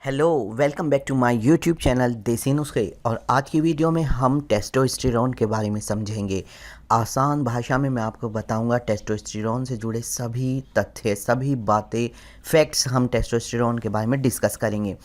Hello, welcome back to my YouTube channel Desi Nuskhe. और आज की वीडियो में हम टेस्टोस्टेरोन के बारे में समझेंगे। आसान भाषा में मैं आपको बताऊंगा टेस्टोस्टेरोन से जुड़े सभी तथ्य, सभी बातें, फैक्ट्स हम टेस्टोस्टेरोन के बारे में डिस्कस करेंगे।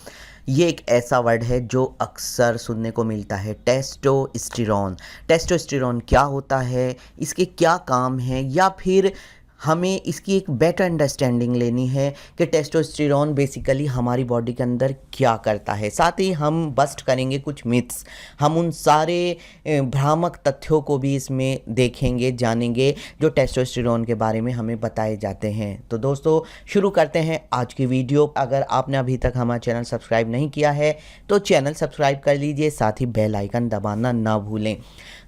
ये एक ऐसा वर्ड है जो अक्सर सुनने को मिलता है, टेस्टोस्टेरोन। टेस्टोस्टेरोन क्या होता है, इसके क्या काम हैं, या फिर हमें इसकी एक बेटर अंडरस्टैंडिंग लेनी है कि टेस्टोस्टेरोन बेसिकली हमारी बॉडी के अंदर क्या करता है। साथ ही हम बस्ट करेंगे कुछ मिथ्स, हम उन सारे भ्रामक तथ्यों को भी इसमें देखेंगे, जानेंगे जो टेस्टोस्टेरोन के बारे में हमें बताए जाते हैं। तो दोस्तों शुरू करते हैं आज की वीडियो। अगर आपने अभी तक हमारा चैनल सब्सक्राइब नहीं किया है तो चैनल सब्सक्राइब कर लीजिए, साथ ही बेल आइकन दबाना ना भूलें।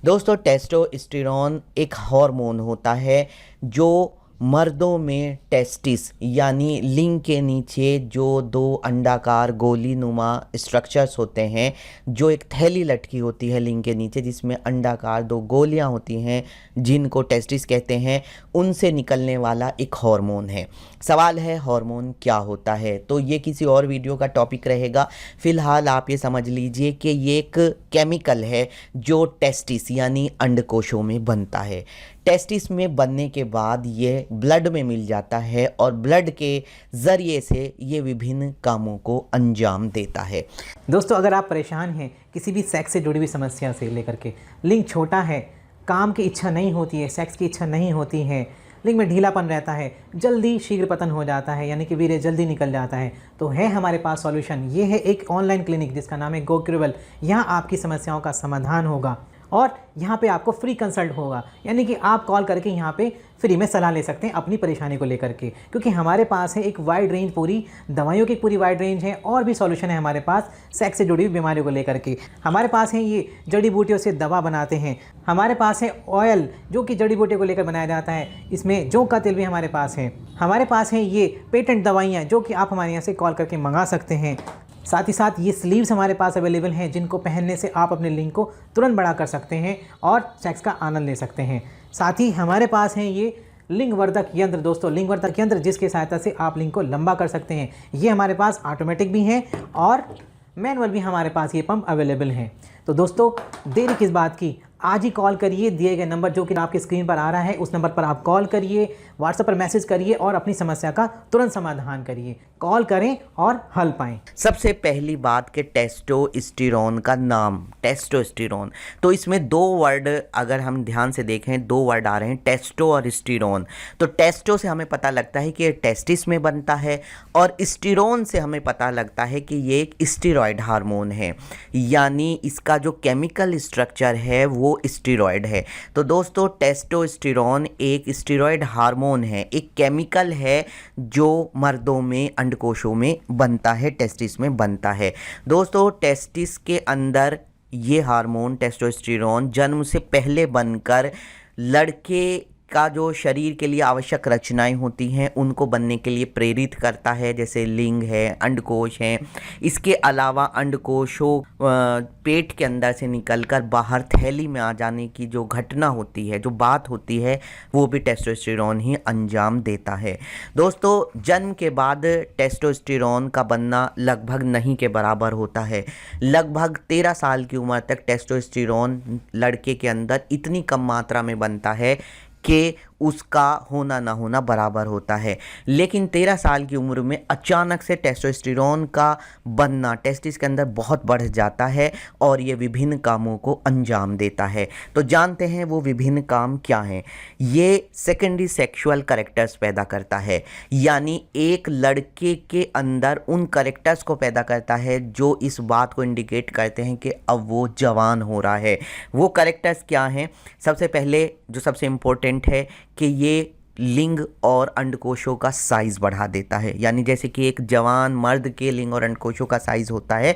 दोस्तों टेस्टोस्टेरोन एक हार्मोन होता है जो मर्दों में टेस्टिस यानी लिंग के नीचे जो दो अंडाकार गोली नुमा स्ट्रक्चर्स होते हैं, जो एक थैली लटकी होती है लिंग के नीचे जिसमें अंडाकार दो गोलियां होती हैं जिनको टेस्टिस कहते हैं, उनसे निकलने वाला एक हार्मोन है। सवाल है हार्मोन क्या होता है, तो ये किसी और वीडियो का टॉपिक रहेगा। फ़िलहाल आप ये समझ लीजिए कि ये एक केमिकल है जो टेस्टिस यानी अंडकोशों में बनता है। टेस्टिस में बनने के बाद ये ब्लड में मिल जाता है और ब्लड के ज़रिए से ये विभिन्न कामों को अंजाम देता है। दोस्तों अगर आप परेशान हैं किसी भी सेक्स से जुड़ी हुई समस्या से लेकर के, लिंग छोटा है, काम की इच्छा नहीं होती है, सेक्स की इच्छा नहीं होती है, लिंग में ढीलापन रहता है, जल्दी शीघ्र पतन हो जाता है यानी कि वीर्य जल्दी निकल जाता है, तो है हमारे पास सॉल्यूशन। ये है एक ऑनलाइन क्लिनिक जिसका नाम है गोक्यूरेबल। यहाँ आपकी समस्याओं का समाधान होगा और यहाँ पे आपको फ्री कंसल्ट होगा, यानी कि आप कॉल करके यहाँ पे फ्री में सलाह ले सकते हैं अपनी परेशानी को लेकर के, क्योंकि हमारे पास है एक वाइड रेंज, पूरी दवाइयों की पूरी वाइड रेंज है और भी सॉल्यूशन है हमारे पास सेक्स से जुड़ी हुई बीमारियों को लेकर के। हमारे पास है ये जड़ी बूटियों से दवा बनाते हैं, हमारे पास है ऑयल जो कि जड़ी बूटियों को लेकर बनाया जाता है, इसमें जौ का तेल भी हमारे पास है। हमारे पास है ये पेटेंट दवाइयाँ जो कि आप हमारे यहाँ से कॉल करके मंगा सकते हैं। साथ ही साथ ये स्लीव्स हमारे पास अवेलेबल हैं जिनको पहनने से आप अपने लिंग को तुरंत बड़ा कर सकते हैं और सेक्स का आनंद ले सकते हैं। साथ ही हमारे पास हैं ये लिंगवर्धक यंत्र। दोस्तों लिंगवर्धक यंत्र जिसकी सहायता से आप लिंग को लंबा कर सकते हैं। ये हमारे पास ऑटोमेटिक भी हैं और मैनुअल भी हमारे पास ये पंप अवेलेबल हैं। तो दोस्तों देरी किस बात की, आज ही कॉल करिए। दिए गए नंबर जो कि आपकी स्क्रीन पर आ रहा है उस नंबर पर आप कॉल करिए, व्हाट्सएप पर मैसेज करिए और अपनी समस्या का तुरंत समाधान करिए। कॉल करें और हल पाएं। सबसे पहली बात कि टेस्टोस्टेरोन का नाम टेस्टोस्टेरोन, तो इसमें दो वर्ड अगर हम ध्यान से देखें, दो वर्ड आ रहे हैं टेस्टो और स्टेरोन। तो टेस्टो से हमें पता लगता है कि ये टेस्टिस में बनता है और स्टेरोन से हमें पता लगता है कि ये एक स्टेरॉयड हार्मोन है, यानी इसका जो केमिकल स्ट्रक्चर है वो स्टेरॉयड है। तो दोस्तों टेस्टोस्टेरोन एक स्टेरॉयड हार्मोन है, एक केमिकल है जो मर्दों में अंडकोशों में बनता है, टेस्टिस में बनता है। दोस्तों टेस्टिस के अंदर ये हार्मोन टेस्टोस्टेरोन जन्म से पहले बनकर लड़के का जो शरीर के लिए आवश्यक रचनाएं होती हैं उनको बनने के लिए प्रेरित करता है, जैसे लिंग है, अंडकोश हैं। इसके अलावा अंडकोशों पेट के अंदर से निकलकर बाहर थैली में आ जाने की जो घटना होती है, जो बात होती है, वो भी टेस्टोस्टेरोन ही अंजाम देता है। दोस्तों जन्म के बाद टेस्टोस्टेरोन का बनना लगभग नहीं के बराबर होता है। लगभग 13 साल की उम्र तक टेस्टोस्टेरोन लड़के के अंदर इतनी कम मात्रा में बनता है कि उसका होना ना होना बराबर होता है। लेकिन 13 साल की उम्र में अचानक से टेस्टोस्टेरोन का बनना टेस्टिस के अंदर बहुत बढ़ जाता है और ये विभिन्न कामों को अंजाम देता है। तो जानते हैं वो विभिन्न काम क्या हैं। ये सेकेंडरी सेक्सुअल कैरेक्टर्स पैदा करता है, यानी एक लड़के के अंदर उन कैरेक्टर्स को पैदा करता है जो इस बात को इंडिकेट करते हैं कि अब वो जवान हो रहा है। वो कैरेक्टर्स क्या हैं? सबसे पहले जो सबसे इम्पोर्टेंट है कि ये लिंग और अंडकोशों का साइज़ बढ़ा देता है, यानी जैसे कि एक जवान मर्द के लिंग और अंडकोशों का साइज़ होता है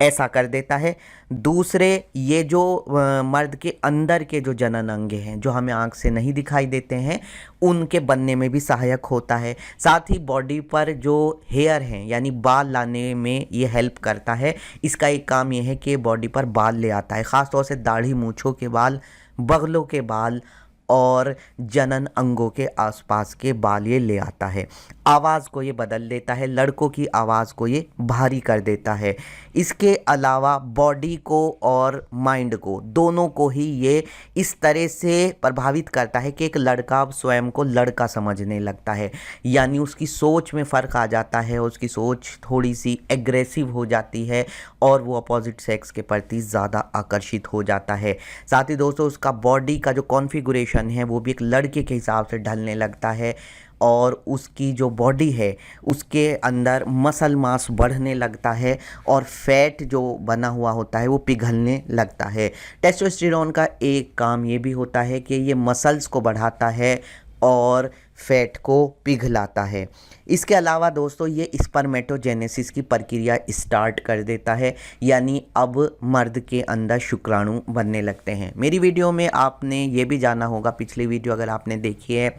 ऐसा कर देता है। दूसरे ये जो मर्द के अंदर के जो जनन अंग हैं जो हमें आंख से नहीं दिखाई देते हैं उनके बनने में भी सहायक होता है। साथ ही बॉडी पर जो हेयर हैं यानी बाल लाने में ये हेल्प करता है। इसका एक काम ये है कि बॉडी पर बाल ले आता है, ख़ास तौर से दाढ़ी, मूंछों के बाल, बगलों के बाल और जनन अंगों के आसपास के बाल ये ले आता है। आवाज़ को ये बदल देता है, लड़कों की आवाज़ को ये भारी कर देता है। इसके अलावा बॉडी को और माइंड को, दोनों को ही ये इस तरह से प्रभावित करता है कि एक लड़का अब स्वयं को लड़का समझने लगता है, यानी उसकी सोच में फ़र्क आ जाता है, उसकी सोच थोड़ी सी एग्रेसिव हो जाती है और वो अपोजिट सेक्स के प्रति ज़्यादा आकर्षित हो जाता है। साथ ही दोस्तों उसका बॉडी का जो कॉन्फ़िगरेशन है वो भी एक लड़के के हिसाब से ढलने लगता है और उसकी जो बॉडी है उसके अंदर मसल मास बढ़ने लगता है और फैट जो बना हुआ होता है वो पिघलने लगता है। टेस्टोस्टेरोन का एक काम ये भी होता है कि ये मसल्स को बढ़ाता है और फैट को पिघलाता है। इसके अलावा दोस्तों ये स्पर्मेटोजेनेसिस की प्रक्रिया स्टार्ट कर देता है, यानी अब मर्द के अंदर शुक्राणु बनने लगते हैं। मेरी वीडियो में आपने ये भी जाना होगा, पिछली वीडियो अगर आपने देखी है,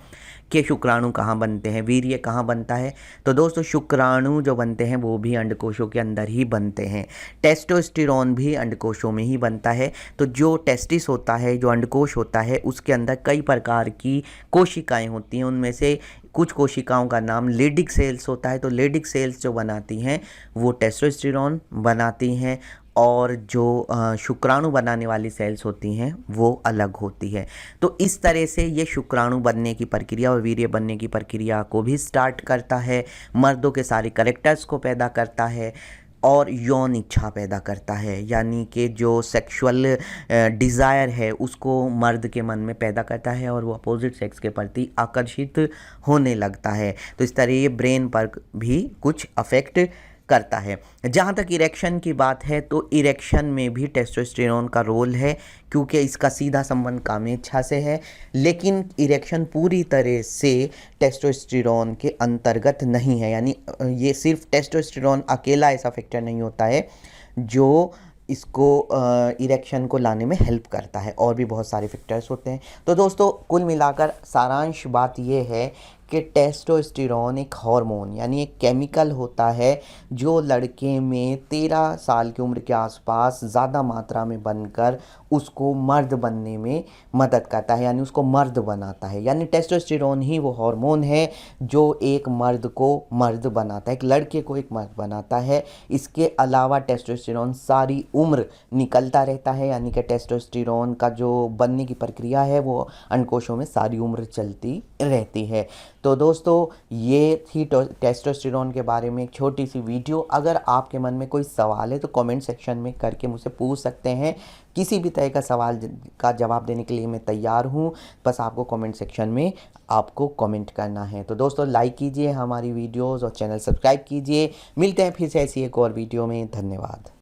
कि शुक्राणु कहाँ बनते हैं, वीर्य कहाँ बनता है। तो दोस्तों शुक्राणु जो बनते हैं वो भी अंडकोशों के अंदर ही बनते हैं। टेस्टोस्टेरोन भी अंडकोशों में ही बनता है। तो जो टेस्टिस होता है, जो अंडकोश होता है, उसके अंदर कई प्रकार की कोशिकाएं होती हैं। उनमें से कुछ कोशिकाओं का नाम लेडिक सेल्स होता है। तो लेडिक सेल्स जो बनाती हैं वो टेस्टोस्टेरोन बनाती हैं और जो शुक्राणु बनाने वाली सेल्स होती हैं वो अलग होती है। तो इस तरह से ये शुक्राणु बनने की प्रक्रिया और वीर्य बनने की प्रक्रिया को भी स्टार्ट करता है, मर्दों के सारे कैरेक्टर्स को पैदा करता है और यौन इच्छा पैदा करता है, यानी कि जो सेक्सुअल डिज़ायर है उसको मर्द के मन में पैदा करता है और वो अपोजिट सेक्स के प्रति आकर्षित होने लगता है। तो इस तरह ये ब्रेन पर भी कुछ अफेक्ट करता है। जहाँ तक इरेक्शन की बात है तो इरेक्शन में भी टेस्टोस्टेरोन का रोल है, क्योंकि इसका सीधा संबंध काम्य इच्छा से है। लेकिन इरेक्शन पूरी तरह से टेस्टोस्टेरोन के अंतर्गत नहीं है, यानी ये सिर्फ टेस्टोस्टेरोन अकेला ऐसा फैक्टर नहीं होता है जो इसको इरेक्शन को लाने में हेल्प करता है, और भी बहुत सारे फैक्टर्स होते हैं। तो दोस्तों कुल मिलाकर सारांश बात ये है कि टेस्टोस्टेरोन एक हार्मोन यानी एक केमिकल होता है जो लड़के में 13 साल की उम्र के आसपास ज़्यादा मात्रा में बनकर उसको मर्द बनने में मदद करता है, यानी उसको मर्द बनाता है। यानी टेस्टोस्टेरोन ही वो हार्मोन है जो एक मर्द को मर्द बनाता है, एक लड़के को एक मर्द बनाता है। इसके अलावा टेस्टोस्टेरोन सारी उम्र निकलता रहता है, यानी कि टेस्टोस्टेरोन का जो बनने की प्रक्रिया है वो अंडकोशों में सारी उम्र चलती रहती है। तो दोस्तों ये थी टेस्टोस्टेरोन के बारे में एक छोटी सी वीडियो। अगर आपके मन में कोई सवाल है तो कमेंट सेक्शन में करके मुझसे पूछ सकते हैं। किसी भी तरह का सवाल का जवाब देने के लिए मैं तैयार हूँ, बस आपको कमेंट सेक्शन में आपको कमेंट करना है। तो दोस्तों लाइक कीजिए हमारी वीडियोज़ और चैनल सब्सक्राइब कीजिए। मिलते हैं फिर से ऐसी एक और वीडियो में। धन्यवाद।